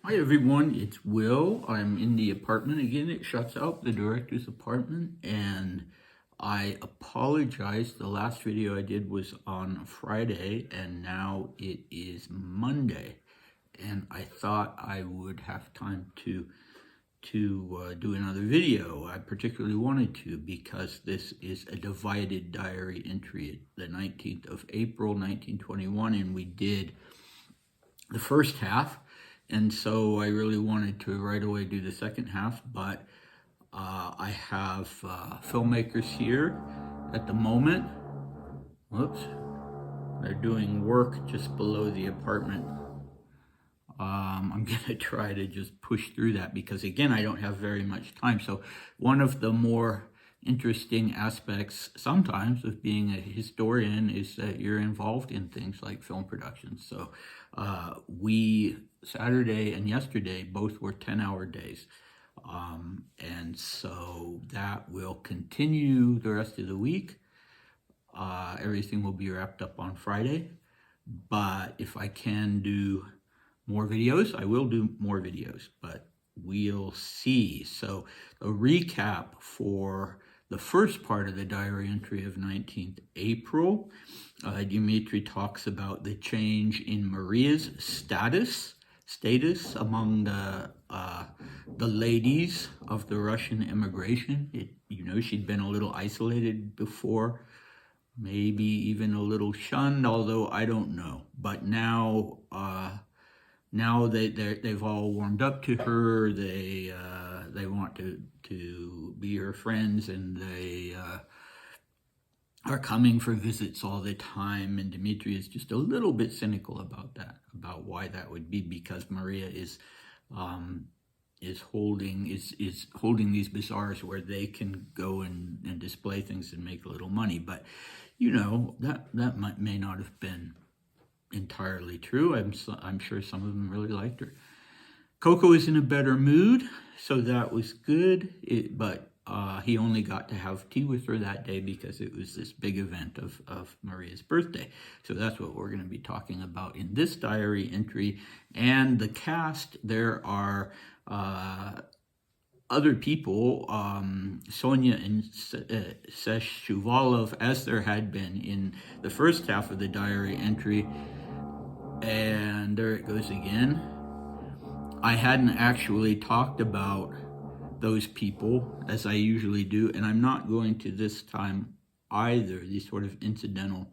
Hi everyone, it's Will. I'm in the apartment again. It shuts out the director's apartment, and I apologize. The last video I did was on Friday, and now it is Monday, and I thought I would have time to do another video. I particularly wanted to because this is a divided diary entry, the 19th of April 1921, and we did the first half, and so I really wanted to right away do the second half, but I have filmmakers here at the moment. Whoops, they're doing work just below the apartment. I'm gonna try to just push through that because again, I don't have very much time. So one of the more interesting aspects sometimes of being a historian is that you're involved in things like film production. So we, Saturday and yesterday, both were 10-hour days. And so that will continue the rest of the week. Everything will be wrapped up on Friday. But if I can do more videos, I will do more videos, but we'll see. So a recap for the first part of the diary entry of 19th April, Dmitri talks about the change in Maria's status among the ladies of the Russian immigration. She'd been a little isolated before, maybe even a little shunned, although I don't know. But now they've all warmed up to her. They want to be her friends, and they are coming for visits all the time. And Dmitri is just a little bit cynical about that, about why that would be, because Maria is holding these bazaars where they can go and display things and make a little money. But that may not have been entirely true. I'm sure some of them really liked her. Coco is in a better mood, so that was good. But he only got to have tea with her that day because it was this big event of Maria's birthday. So that's what we're going to be talking about in this diary entry. And the cast, there are other people, Sonia and Sesh Shuvalov, as there had been in the first half of the diary entry. And there it goes again. I hadn't actually talked about those people as I usually do, and I'm not going to this time either. These sort of incidental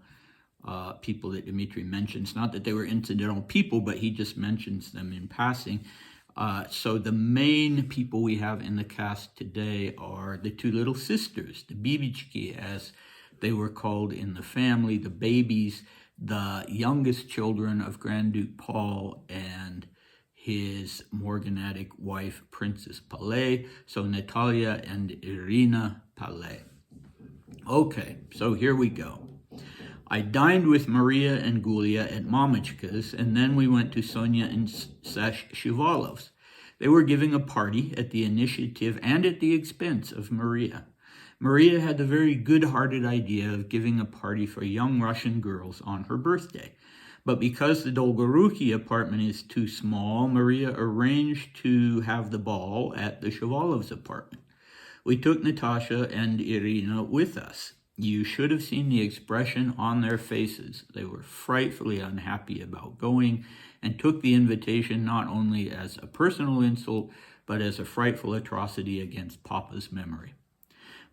people that Dmitri mentions. Not that they were incidental people, but he just mentions them in passing. So the main people we have in the cast today are the two little sisters, the Bibichki, as they were called in the family, the babies, the youngest children of Grand Duke Paul and his morganatic wife, Princess Palais. So Natalia and Irina Palais. Okay, so here we go. I dined with Maria and Gulia at Mamichka's, and then we went to Sonia and Sash Shivalov's. They were giving a party at the initiative and at the expense of Maria. Maria had the very good-hearted idea of giving a party for young Russian girls on her birthday. But because the Dolgoruki apartment is too small, Maria arranged to have the ball at the Shivalov's apartment. We took Natasha and Irina with us. You should have seen the expression on their faces. They were frightfully unhappy about going and took the invitation not only as a personal insult, but as a frightful atrocity against Papa's memory.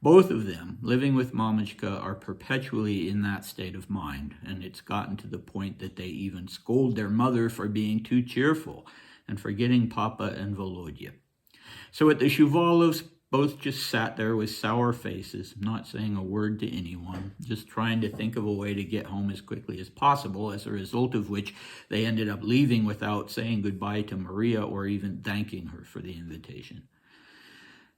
Both of them, living with Mamichka, are perpetually in that state of mind, and it's gotten to the point that they even scold their mother for being too cheerful and forgetting Papa and Volodya. So at the Shuvalovs, both just sat there with sour faces, not saying a word to anyone, just trying to think of a way to get home as quickly as possible, as a result of which they ended up leaving without saying goodbye to Maria or even thanking her for the invitation.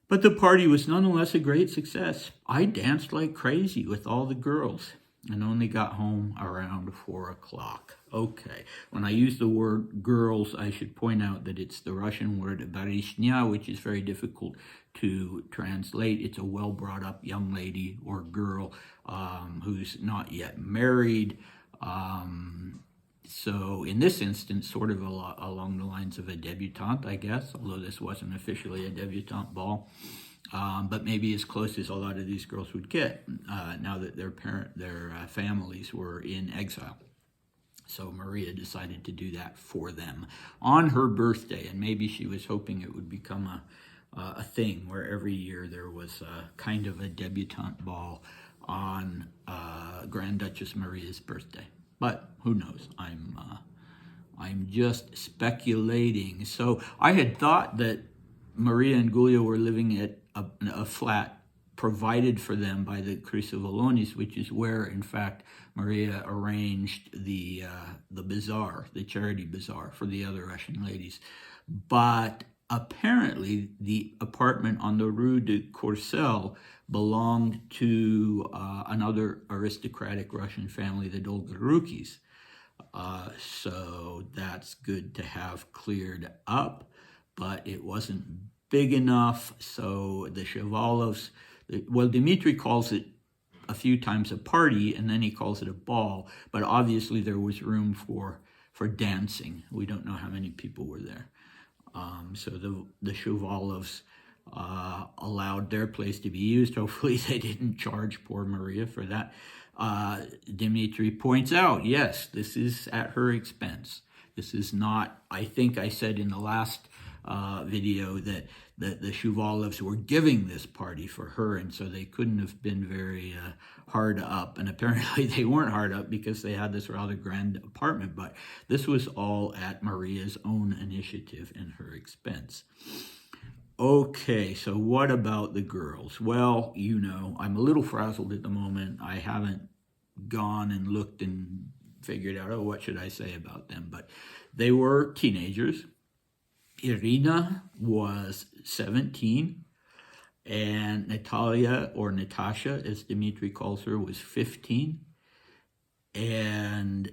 But the party was nonetheless a great success. I danced like crazy with all the girls and only got home around 4 o'clock. Okay, when I use the word girls, I should point out that it's the Russian word barishnya, which is very difficult to translate. It's a well-brought-up young lady or girl who's not yet married. So in this instance, sort of along the lines of a debutante, I guess, although this wasn't officially a debutante ball, but maybe as close as a lot of these girls would get now that their families were in exile. So Maria decided to do that for them on her birthday, and maybe she was hoping it would become a thing where every year there was kind of a debutante ball on Grand Duchess Maria's birthday. But who knows? I'm just speculating. So I had thought that Maria and Giulia were living at a flat provided for them by the Crisovolonis, which is where, in fact, Maria arranged the bazaar, the charity bazaar for the other Russian ladies. But apparently, the apartment on the Rue de Courcelles belonged to another aristocratic Russian family, the Dolgorukis. So that's good to have cleared up, but it wasn't big enough. So the Shuvalovs, well, Dmitri calls it a few times a party, and then he calls it a ball, but obviously there was room for dancing. We don't know how many people were there. So the Shuvalovs allowed their place to be used. Hopefully they didn't charge poor Maria for that. Dmitri points out, yes, this is at her expense. This is not, I think I said in the last video that the Shuvalovs were giving this party for her, and so they couldn't have been very hard up. And apparently they weren't hard up because they had this rather grand apartment, but this was all at Maria's own initiative and her expense. Okay, so what about the girls? Well, I'm a little frazzled at the moment. I haven't gone and looked and figured out, what should I say about them? But they were teenagers. Irina was 17, and Natalia, or Natasha, as Dmitri calls her, was 15. And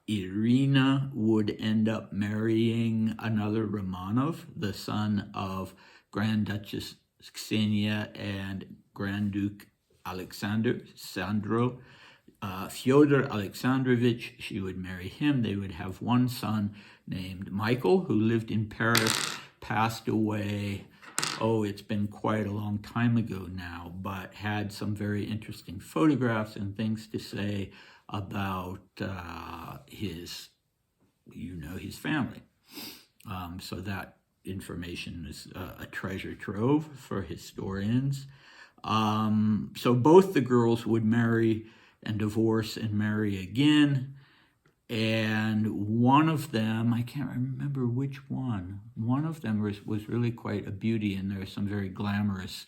Irina would end up marrying another Romanov, the son of Grand Duchess Ksenia and Grand Duke Sandro. Fyodor Alexandrovich, she would marry him. They would have one son named Michael, who lived in Paris, passed away, it's been quite a long time ago now, but had some very interesting photographs and things to say about his family. So that information is a treasure trove for historians. So both the girls would marry and divorce and marry again. And one of them, I can't remember which one of them was really quite a beauty, and there are some very glamorous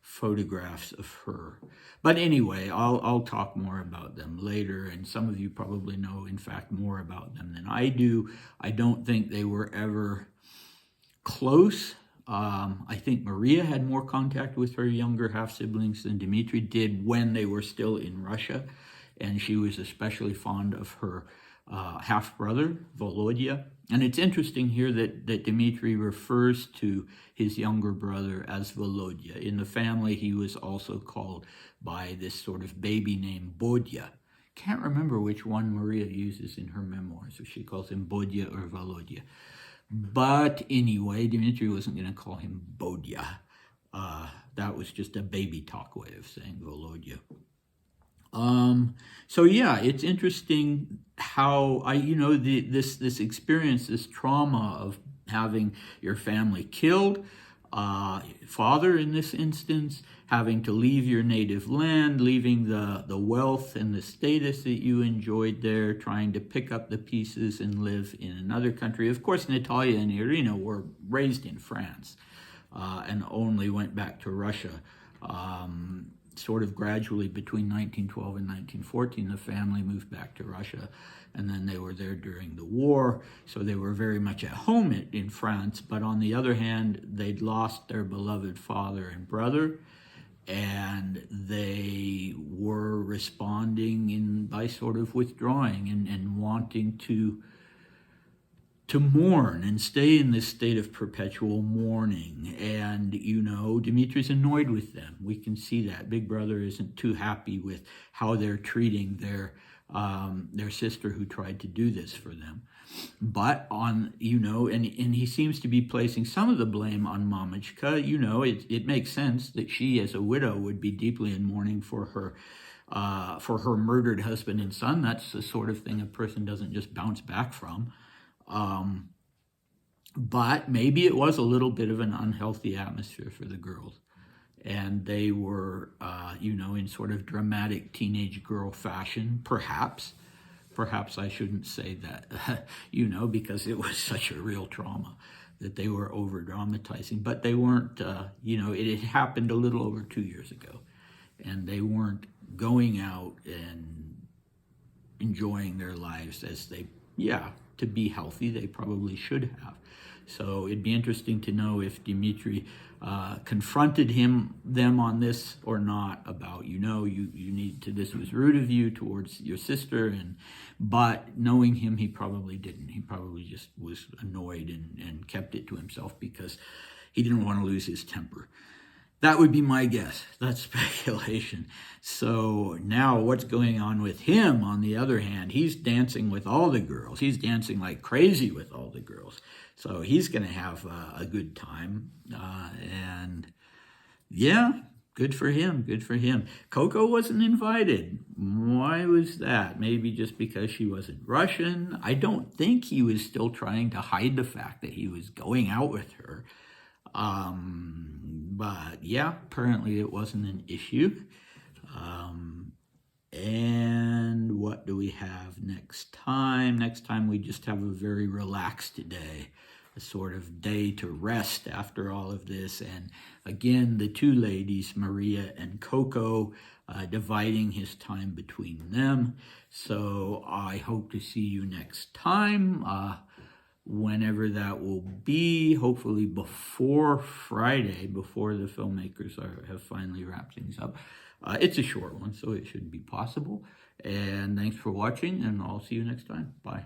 photographs of her. But anyway, I'll talk more about them later, and some of you probably know, in fact, more about them than I do. I don't think they were ever close. I think Maria had more contact with her younger half-siblings than Dmitri did when they were still in Russia, and she was especially fond of her half-brother, Volodya. And it's interesting here that Dmitri refers to his younger brother as Volodya. In the family, he was also called by this sort of baby name, Bodya. Can't remember which one Maria uses in her memoirs, if she calls him Bodya or Volodya. But anyway, Dmitri wasn't going to call him Bodya. That was just a baby talk way of saying Volodya. So yeah, it's interesting how this experience, this trauma of having your family killed, father in this instance, having to leave your native land, leaving the wealth and the status that you enjoyed there, trying to pick up the pieces and live in another country. Of course, Natalia and Irina were raised in France and only went back to Russia sort of gradually between 1912 and 1914. The family moved back to Russia, and then they were there during the war, so they were very much at home in France. But on the other hand, they'd lost their beloved father and brother, and they were responding by sort of withdrawing and wanting to mourn and stay in this state of perpetual mourning. And, Dmitri's annoyed with them. We can see that. Big Brother isn't too happy with how they're treating their their sister who tried to do this for them. But and he seems to be placing some of the blame on Mamichka. It makes sense that she, as a widow, would be deeply in mourning for her murdered husband and son. That's the sort of thing a person doesn't just bounce back from. But maybe it was a little bit of an unhealthy atmosphere for the girls. And they were, in sort of dramatic teenage girl fashion, perhaps. Perhaps I shouldn't say that, because it was such a real trauma that they were over-dramatizing. But they weren't, it had happened a little over 2 years ago. And they weren't going out and enjoying their lives as to be healthy, they probably should have. So it'd be interesting to know if Dmitri confronted them on this or not about, you need to, this was rude of you towards your sister, but knowing him, he probably didn't. He probably just was annoyed and kept it to himself because he didn't want to lose his temper. That would be my guess. That's speculation. So now what's going on with him, on the other hand? He's dancing with all the girls. He's dancing like crazy with all the girls. So he's going to have a good time. Good for him. Good for him. Coco wasn't invited. Why was that? Maybe just because she wasn't Russian. I don't think he was still trying to hide the fact that he was going out with her. But yeah, apparently it wasn't an issue. And what do we have next time? Next time we just have a very relaxed day, a sort of day to rest after all of this. And again, the two ladies, Maria and Coco, dividing his time between them. So I hope to see you next time. Whenever that will be, hopefully before Friday, before the filmmakers have finally wrapped things up. It's a short one, so it should be possible. And thanks for watching, and I'll see you next time. Bye.